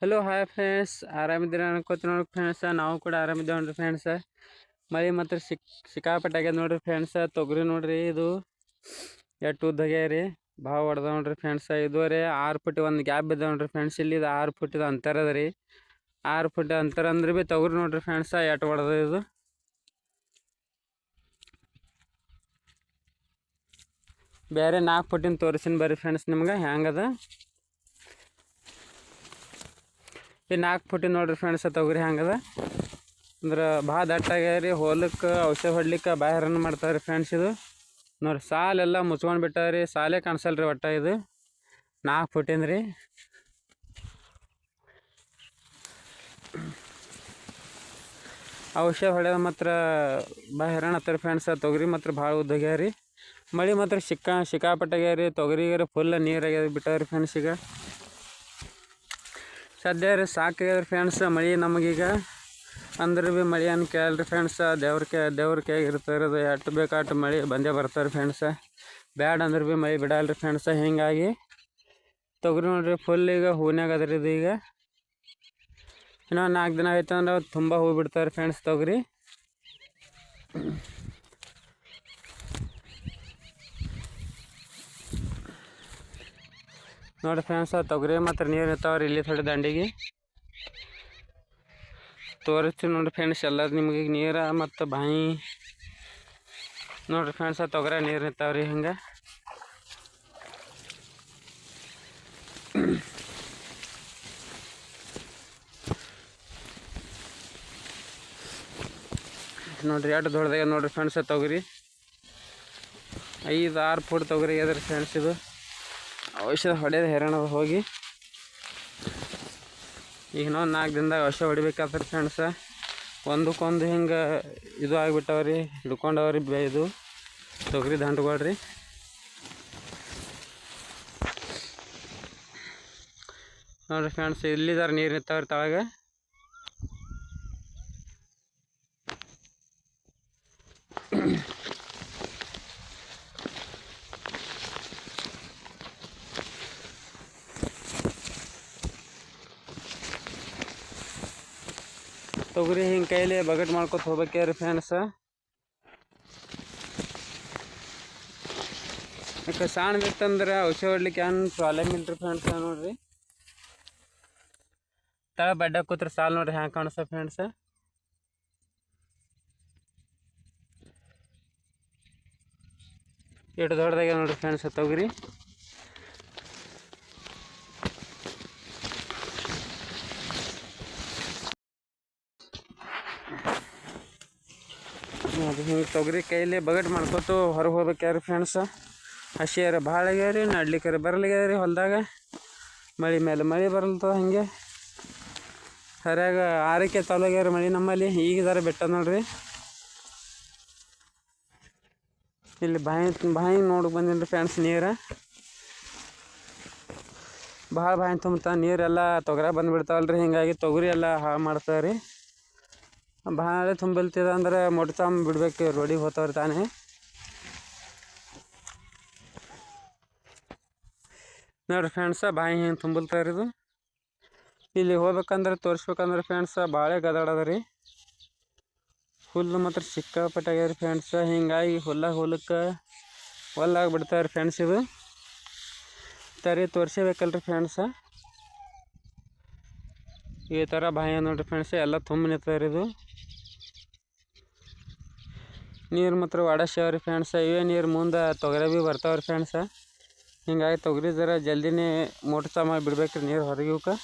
Hello hi friends, ಆರಾಮಿದ್ದೀರ ಅನ್ಕೋತೀನಿ ನೋಡಿ friends. ನಾವು ಕೂಡ ಆರಾಮಿದ್ದೇವೆ ನೋಡ್ರಿ ಫ್ರೆಂಡ್ಸ. ಮಳೆ ಮಾತ್ರ ಸಿಕ್ಕಾಪಟ್ಟೆ ಆಗ್ಯದ ನೋಡ್ರಿ ಫ್ರೆಂಡ್ಸ. ತೊಗರಿ ನೋಡ್ರಿ, ಇದು ಎಷ್ಟು ಉದ್ದಾಗ್ಯ ರೀ, ಭಾಳ ಹೊಡೆದ ನೋಡ್ರಿ ಫ್ರೆಂಡ್ಸ. ಇದುವರೆ 6 ಫುಟ್ ಒಂದು ಗ್ಯಾಪ್ ಬಿದ್ದ ನೋಡ್ರಿ ಫ್ರೆಂಡ್ಸ್. ಇಲ್ಲಿ ಇದು 6 ಫುಟ್ ಅಂತರ ಅದ ರೀ. 6 ಫುಟ್ ಅಂತರ ಅಂದ್ರೆ ಭೀ ತೊಗರಿ ನೋಡ್ರಿ ಫ್ರೆಂಡ್ಸ ಎಷ್ಟು ಹೊಡೆದ. ಇದು ಬೇರೆ 4 ಫುಟ್ಟಿನ ತೋರಿಸಿನ ಬರ್ರಿ ಫ್ರೆಂಡ್ಸ್ ನಿಮ್ಗೆ ಹೆಂಗದ. ಈ 4 ಫುಟ್ಟಿನ ನೋಡ್ರಿ ಫ್ರೆಂಡ್ಸ್ ತೊಗರಿ ಹೆಂಗದ ಅಂದ್ರೆ ಭಾಳ ದಟ್ಟಾಗ್ಯದ ರೀ. ಹೊಲಕ್ಕೆ ಔಷಧ ಹೊಡ್ಲಿಕ್ಕೆ ಬಾಯ್ ಹರನ್ ಮಾಡ್ತಾರೆ ಫ್ರೆಂಡ್ಸ್. ಇದು ನೋಡ್ರಿ ಸಾಲೆಲ್ಲ ಮುಚ್ಕೊಂಡು ಬಿಟ್ಟಾವ್ರಿ, ಸಾಲೇ ಕಾಣಿಸಲ್ರಿ ಒಟ್ಟ. ಇದು 4 ಫುಟ್ಟಿನ ರೀ. ಔಷಧ ಹೊಡೆಯೋದು ಮಾತ್ರ ಬಾಯ್ ಹರಣ ಹತ್ತಾರ ಫ್ರೆಂಡ್ಸ್. ತೊಗರಿ ಮಾತ್ರ ಭಾಳ ಉದ್ದಾಗ್ಯ ರೀ. ಮಳೆ ಮಾತ್ರ ಸಿಕ್ಕಾಪಟ್ಟಾಗ್ಯ ರೀ. ತೊಗರಿಗಾರ ಫುಲ್ ನೀರಾಗ್ಯದ ಬಿಟ್ಟಾವ್ರಿ ಫ್ರೆಂಡ್ಸ್. ಈಗ ಸದ್ಯ ರೀ ಸಾಕಾಗ್ಯದ ಫ್ರೆಂಡ್ಸ್ ಮಳೆ ನಮಗೀಗ. ಅಂದ್ರೆ ಭೀ ಮಳೆ ಅನ್ನು ಕೇಳಲ್ರಿ ಫ್ರೆಂಡ್ಸ. ದೇವ್ರ ಕೈಯಾಗ ಇರ್ತಾರೆ. ಅದು ಎಷ್ಟು ಬೇಕು ಅಷ್ಟು ಮಳೆ ಬಂದೇ ಬರ್ತಾರೆ ಫ್ರೆಂಡ್ಸ. ಬ್ಯಾಡ ಅಂದ್ರೆ ಭೀ ಮಳೆ ಬಿಡಲ್ರಿ ಫ್ರೆಂಡ್ಸ. ಹೀಗಾಗಿ ತೊಗರಿ ನೋಡ್ರಿ ಫುಲ್ ಈಗ ಹೂನ್ಯಾಗ ಅದ್ರಿ. ಇದು ಈಗ ಇನ್ನೊಂದು 4 ದಿನ ಆಯ್ತು ಅಂದ್ರೆ ತುಂಬ ಹೂ ಬಿಡ್ತಾರೆ ಫ್ರೆಂಡ್ಸ್ ತೊಗರಿ. ನೋಡಿ ಫ್ರೆಂಡ್ಸ, ತೊಗರಿ ಮಾತ್ರ ನೀರು ಇರ್ತಾವ್ರಿ ಇಲ್ಲಿ ಥೋಡೆ ದಂಡಿಗೆ ತೋರಿಸ್ತೀವಿ ನೋಡಿರಿ ಫ್ರೆಂಡ್ಸ್. ಎಲ್ಲ ನಿಮಗೆ ನೀರು ಮತ್ತು ಬಾಯಿ ನೋಡಿರಿ ಫ್ರೆಂಡ್ಸ. ತೊಗರಿ ನೀರು ನಿಂತಾವ್ರಿ ಹಿಂಗೆ. ನೋಡಿರಿ ಎಷ್ಟು ದೊಡ್ಡದಾಗ ನೋಡಿರಿ ಫ್ರೆಂಡ್ಸ ತೊಗರಿ. 5-6 ಫುಟ್ ತೊಗರಿ ಅದ್ರಿ ಫ್ರೆಂಡ್ಸ್. ಇದು ಔಷಧ ಹೊಡೆಯೋದು ಹೆರಣದ ಹೋಗಿ ಈಗ ಇನ್ನೊಂದು 4 ದಿನದಾಗ ಔಷಧ ಹೊಡಿಬೇಕಾದ್ರೆ ಫ್ರೆಂಡ್ಸ. ಒಂದಕ್ಕೊಂದು ಹಿಂಗೆ ಇದು ಆಗಿಬಿಟ್ಟವ್ರಿ, ಹಿಡ್ಕೊಂಡವ್ರಿ ಇದು ತೊಗರಿ ದಂಟುಗಳ್ರಿ. ನೋಡಿರಿ ಫ್ರೆಂಡ್ಸ್, ಇಲ್ಲಿದಾರ ನೀರು ನಿಂತಾವ್ರಿ ತಳಗ. ತೊಗರಿ ಹಿಂಗೆ ಕೈಲಿ ಬಗಟ್ ಮಾಡ್ಕೊತ ಹೋಗ್ಬೇಕ್ರಿ ಫ್ರೆಂಡ್ಸ. ಯಾಕೆ ಸಣ್ಣದಿತ್ತಂದ್ರೆ ಔಷಧ ಹೊಡ್ಲಿಕ್ಕೆ ಏನು ಪ್ರಾಬ್ಲಮ್ ಇಲ್ರಿ ಫ್ರೆಂಡ್ಸ. ನೋಡ್ರಿ ತಳ ಬಡ್ಡ ಕೂತ್ರೆ ಸಾಲು ನೋಡ್ರಿ ಹ್ಯಾಂಗೆ ಕಾಣಿಸ್ತ ಫ್ರೆಂಡ್ಸ. ಎಷ್ಟು ದೊಡ್ಡದಾಗ್ಯ ನೋಡ್ರಿ ಫ್ರೆಂಡ್ಸ್ ತೊಗರಿ. ಅದು ಹಿಂಗೆ ತೊಗರಿ ಕೈಲಿ ಬಗಟ್ ಮಾಡ್ಕೊತು ಹೊರಗೆ ಹೋಗ್ಬೇಕ್ಯಾರಿ ಫ್ರೆಂಡ್ಸ. ಹಸಿಯಾರ ಭಾಳ ಆಗ್ಯಾರಿ, ನಡ್ಲಿಕ್ಕಾರ ಬರಲಾಗ್ಯಾರಿ ಹೊಲದಾಗ. ಮಳೆ ಮೇಲೆ ಮಳೆ ಬರಲ್ತದ. ಹಾಗೆ ಸರಿಯಾಗ ಆರೈಕೆ ಚಾಲು ಮಳೆ ನಮ್ಮಲ್ಲಿ. ಈಗ ಜರ ಬೆಟ್ಟ ನೋಡ್ರಿ. ಇಲ್ಲಿ ಬಾಯಿ ನೋಡಿ ಬಂದಿನಿ ಫ್ರೆಂಡ್ಸ್. ನೀರು ಭಾಳ ಬಾಯಿ ತುಂಬುತ್ತಾ ನೀರೆಲ್ಲ ತೊಗರ ಬಂದುಬಿಡ್ತಾವಲ್ರಿ. ಹೀಗಾಗಿ ತೊಗರಿ ಎಲ್ಲ ಹಾಳು ಮಾಡ್ತಾವೆ ರೀ. ಭಾಳ ತುಂಬಿಲ್ತಿದ ಅಂದ್ರೆ ಮೊಟ್ಟ ಬಿಡ್ಬೇಕು, ರೋಡಿಗೆ ಹೋಗ್ತಾವ್ರಿ ತಾನೇ. ನೋಡ್ರಿ ಫ್ರೆಂಡ್ಸ ಬಾಯಿ ಹಿಂಗೆ ತುಂಬಿಲ್ತಾವ್ರಿ. ಇದು ಇಲ್ಲಿ ಹೋಗ್ಬೇಕಂದ್ರೆ ತೋರಿಸ್ಬೇಕಂದ್ರೆ ಫ್ರೆಂಡ್ಸ ಭಾಳ ಗದಾಡದ ರೀ. ಹುಲ್ಲು ಮಾತ್ರ ಸಿಕ್ಕಾಪಟ್ಟಾಗ್ಯಾರ ಫ್ರೆಂಡ್ಸ. ಹಿಂಗಾಗಿ ಹೊಲಕ್ಕೆ ಬಿಡ್ತಾವ್ರಿ ಫ್ರೆಂಡ್ಸ್. ಇದು ತರಿ ತೋರಿಸಬೇಕಲ್ರಿ ಫ್ರೆಂಡ್ಸ. ಈ ಥರ ಬಾಯಿ ನೋಡ್ರಿ ಫ್ರೆಂಡ್ಸ, ಎಲ್ಲ ತುಂಬ ನಿಂತವ್ರಿ. ಇದು ನೀರು ಮಾತ್ರ ಒಡಸ್ಯಾವ್ರಿ ಫ್ರೆಂಡ್ಸ. ಇವೇ ನೀರು ಮುಂದೆ ತೊಗರಿ ಭೀ ಬರ್ತಾವ್ರಿ ಫ್ರೆಂಡ್ಸ. ಹಿಂಗಾಗಿ ತೊಗರಿ ಜರ ಜಲ್ದಿನೇ ಮೋಟ್ರ್ ಮಾಡಿ ಬಿಡ್ಬೇಕ್ರಿ ನೀರು ಹೊರಗೆ. ಇವಕ್ಕೆ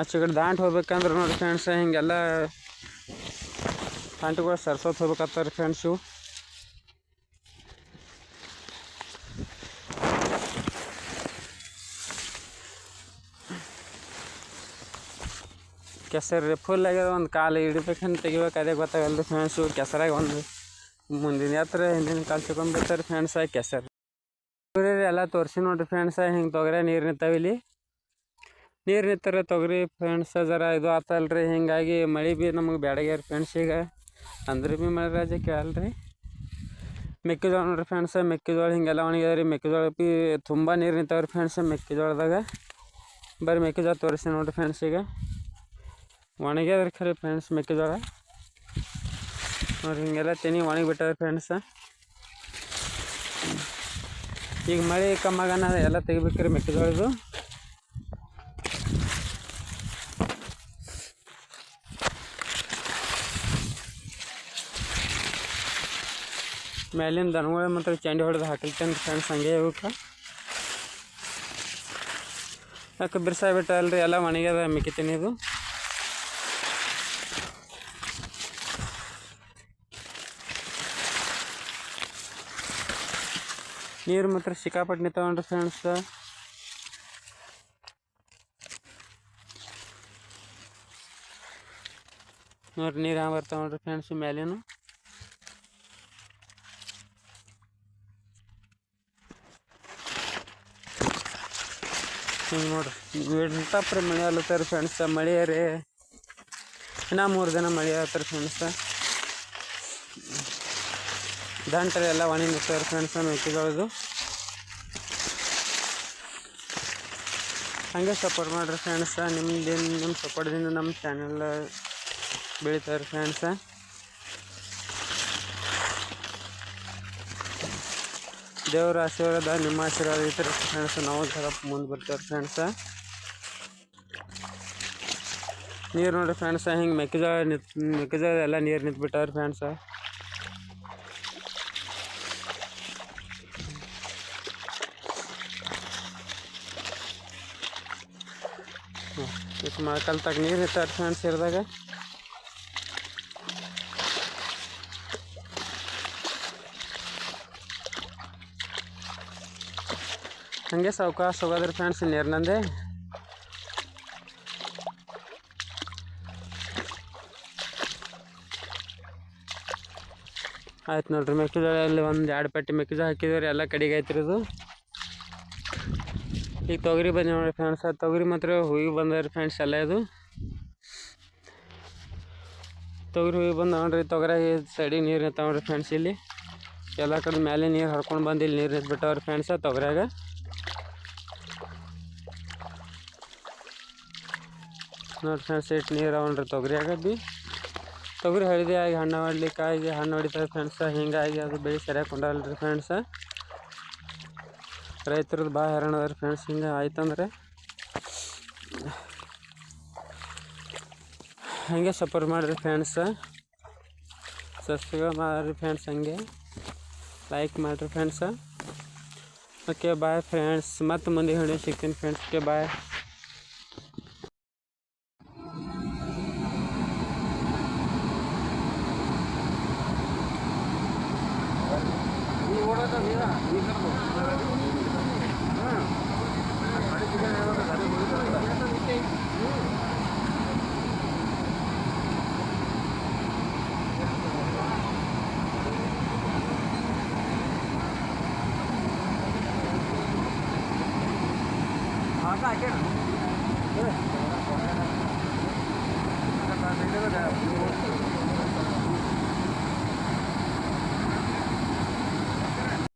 ಆಚೆ ಕಡೆ ದಾಂಟ್ ಹೋಗ್ಬೇಕಂದ್ರೆ ನೋಡಿ ಫ್ರೆಂಡ್ಸ ಹಿಂಗೆಲ್ಲ ದಾಂಟುಗಳು ಸರ್ಸೋತ್ ಹೋಗ್ಬೇಕಾಗ್ತಾರೆ ಫ್ರೆಂಡ್ಸ್. ಇವು ಕೆಸರು ಫುಲ್ ಆಗ್ಯದ. ಒಂದು ಕಾಲು ಹಿಡಿಬೇಕಂತ ತೆಗಿಬೇಕು, ಅದೇ ಗೊತ್ತಾಗಲ್ರಿ ಫ್ರೆಂಡ್ಸು. ಕೆಸರಾಗ ಒಂದು ಮುಂದಿನ ಹತ್ರ ಹಿಂದಿನ ಕಾಲು ಸಿಗೊಂಡ್ಬಿಡ್ತಾರೆ ಫ್ರೆಂಡ್ಸ. ಕೆಸರು ಎಲ್ಲ ತೋರಿಸಿ ನೋಡ್ರಿ ಫ್ರೆಂಡ್ಸ. ಹಿಂಗೆ ತೊಗರೆ ನೀರು ನಿಂತಾವೆ ಇಲ್ಲಿ. ನೀರು ನಿಂತರ ತೊಗರಿ ಫ್ರೆಂಡ್ಸ್ ಜರ ಇದು ಆತಲ್ರಿ. ಹಿಂಗಾಗಿ ಮಳೆ ಭೀ ನಮಗೆ ಬ್ಯಾಡಗ್ಯಾರ ಫ್ರೆಂಡ್ಸ್. ಈಗ ಅಂದ್ರೆ ಭೀ ಮಳೆ ರಾಜ ಕೇಳಲ್ರಿ. ಮೆಕ್ಕೆಜೋಳ ನೋಡ್ರಿ ಫ್ರೆಂಡ್ಸ್, ಮೆಕ್ಕೆಜೋಳ ಹಿಂಗೆಲ್ಲ ಒಣಗ್ಯಾವ್ರಿ. ಮೆಕ್ಕೆಜೋಳ ಭೀ ತುಂಬ ನೀರು ನಿಂತಾವ್ರಿ ಫ್ರೆಂಡ್ಸ್ ಮೆಕ್ಕೆಜೋಳದಾಗ. ಬರೀ ಮೆಕ್ಕೆಜೋಳ ತೋರಿಸಿ ನೋಡ್ರಿ ಫ್ರೆಂಡ್ಸ್. ಈಗ ಒಣಗ್ಯಾದ್ರಿ ಖರೆ ಫ್ರೆಂಡ್ಸ್ ಮೆಕ್ಕೆಜೋಳ ನೋಡ್ರಿ. ಹಿಂಗೆಲ್ಲ ತೆನಿ ಒಣಗಿಬಿಟ್ಟಾವ್ರಿ ಫ್ರೆಂಡ್ಸ್. ಈಗ ಮಳೆ ಕಮ್ಮಾಗನ ಎಲ್ಲ ತೆಗಿಬೇಕ್ರಿ ಮೆಕ್ಕೆಜೋಳದು. ಮೇಲಿನ ದನಗಳು ಮತ್ತು ಚಂಡಿ ಹೊಡೆದು ಹಾಕಿಲ್ತೇನೆ ಫ್ರೆಂಡ್ಸ್. ಹಂಗೆ ಇವಕ್ಕೆ ಯಾಕೆ ಬಿರ್ಸಾಗ್ಬಿಟ್ಟಲ್ರಿ, ಎಲ್ಲ ಒಣಗ್ಯದ ಮೆಕ್ಕಿತೀನಿ. ಇದು ನೀರು ಮಾತ್ರ ಸಿಕ್ಕಾಪಟ್ಟೆ ನಿಂತಾವನ್ರಿ ಫ್ರೆಂಡ್ಸ್. ನೋಡ್ರಿ ನೀರು ಹ್ಯಾಂಗ ಬರ್ತಾವ ನೋಡ್ರಿ ಫ್ರೆಂಡ್ಸ್ ಮೇಲೇನು. ಹಿಂಗೆ ನೋಡ್ರಿ ಇಂಥಪ್ರಿ ಮಳೆ ಆಲತ್ತಾರ ಫ್ರೆಂಡ್ಸ್. ಮಳೆ ರೀ ಇನ್ನೂ 3 ದಿನ ಮಳೆ ಆಯ್ತಾರೆ ಫ್ರೆಂಡ್ಸ್. ದಂಟ್ರಿ ಎಲ್ಲ ಒಣಗಿ ನಿಂತಾರೆ ಫ್ರೆಂಡ್ಸ್ ಮೆಕ್ಕೆಜೋಳದು. ಹಂಗೆ ಸಪೋರ್ಟ್ ಮಾಡಿರಿ ಫ್ರೆಂಡ್ಸ. ನಿಮ್ಮ ಸಪೋರ್ಟ್ದಿಂದ ನಮ್ಮ ಚಾನೆಲ್ ಬೆಳಿತಾರೆ ಫ್ರೆಂಡ್ಸ. ದೇವ್ರ ಆಶೀರ್ವಾದ ನಿಮ್ಮ ಆಶೀರ್ವಾದ ಐತ್ರಿ ಫ್ರೆಂಡ್ಸ್. ನಾವು ಸ್ವಲ್ಪ ಮುಂದೆ ಬರ್ತಾರೆ ಫ್ರೆಂಡ್ಸ. ನೀರು ನೋಡಿರಿ ಫ್ರೆಂಡ್ಸ, ಹಿಂಗೆ ಮೆಕ್ಕೆಜೋಳ ಎಲ್ಲ ನೀರು ನಿಂತ್ಬಿಟ್ಟಾವ್ರಿ ಫ್ರೆಂಡ್ಸ. ಇಷ್ಟು ಮಳೆಕಾಲದಾಗ ನೀರು ನಿಂತಾವ್ರಿ ಫ್ರೆಂಡ್ಸ್ ಇರ್ದಾಗ. ಹಂಗೆ ಸಾವಕಾಶ ಹೋಗೋದ್ರಿ ಫ್ರೆಂಡ್ಸ್ ನೀರಿನಂದೆ. ಆಯ್ತು ನೋಡ್ರಿ ಮೆಕ್ಕೆಜೋಳಲ್ಲಿ 1-2 ಪಟ್ಟಿ ಮೆಕ್ಕೆಜೋಳ ಹಾಕಿದ್ರಿ, ಎಲ್ಲ ಕಡೆಗೆ ಐತ್ರಿ ಇದು. ಈಗ ತೊಗರಿ ಬಂದು ನೋಡ್ರಿ ಫ್ರೆಂಡ್ಸ್. ತೊಗರಿ ಮಾತ್ರ ಹೂವಿ ಬಂದವ್ರಿ ಫ್ರೆಂಡ್ಸ್ ಎಲ್ಲ. ಇದು ತೊಗರಿ ಹೂವಿ ಬಂದು ನೋಡ್ರಿ. ತೊಗರಾಗಿ ಸೈಡಿಗೆ ನೀರು ನಿಂತಾವ ನೋಡ್ರಿ ಫ್ರೆಂಡ್ಸ್. ಇಲ್ಲಿ ಎಲ್ಲ ಕಡೆ ಮೇಲೆ ನೀರು ಹರ್ಕೊಂಡು ಬಂದು ಇಲ್ಲಿ ನೀರು ನಿಂತ್ಬಿಟ್ಟವ್ರಿ ಫ್ರೆಂಡ್ಸ ತೊಗರಿಯಾಗ. ನೋಡಿ ಫ್ರೆಂಡ್ಸ್ ಇಟ್ಟು ನೀರು ಅವನ್ರಿ ತೊಗರಿಯಾಗ ಭೀ. ತೊಗರಿ ಹಳದಿ ಆಗಿ ಹಣ್ಣು ಹೊಡ್ಲಿಕ್ಕಾಗಿ ಹಣ್ಣು ಹೊಡಿತಾರೆ ಫ್ರೆಂಡ್ಸ. ಹಿಂಗಾಗಿ ಅದು ಬೆಳೆ ಸರಿಯಾಗಿ ಕೊಂಡಲ್ರಿ ಫ್ರೆಂಡ್ಸ. ರೈತರದ್ದು ಭಾಳ ಹೈರಾಣ ಅದ ರೀ ಫ್ರೆಂಡ್ಸ್. ಹಿಂಗೆ ಆಯ್ತಂದ್ರೆ ಹಂಗೆ ಸಪೋರ್ಟ್ ಮಾಡಿರಿ ಫ್ರೆಂಡ್ಸ. ಸಬ್ಸ್ಕ್ರೈಬ್ ಮಾಡಿರಿ ಫ್ರೆಂಡ್ಸ್, ಹಂಗೆ ಲೈಕ್ ಮಾಡಿರಿ ಫ್ರೆಂಡ್ಸ. Okay bye friends. ಮತ್ತೆ ಮುಂದೆ ಹೇಳಿ ಸಿಗ್ತೀನಿ ಫ್ರೆಂಡ್ಸ್. Okay bye. हाँ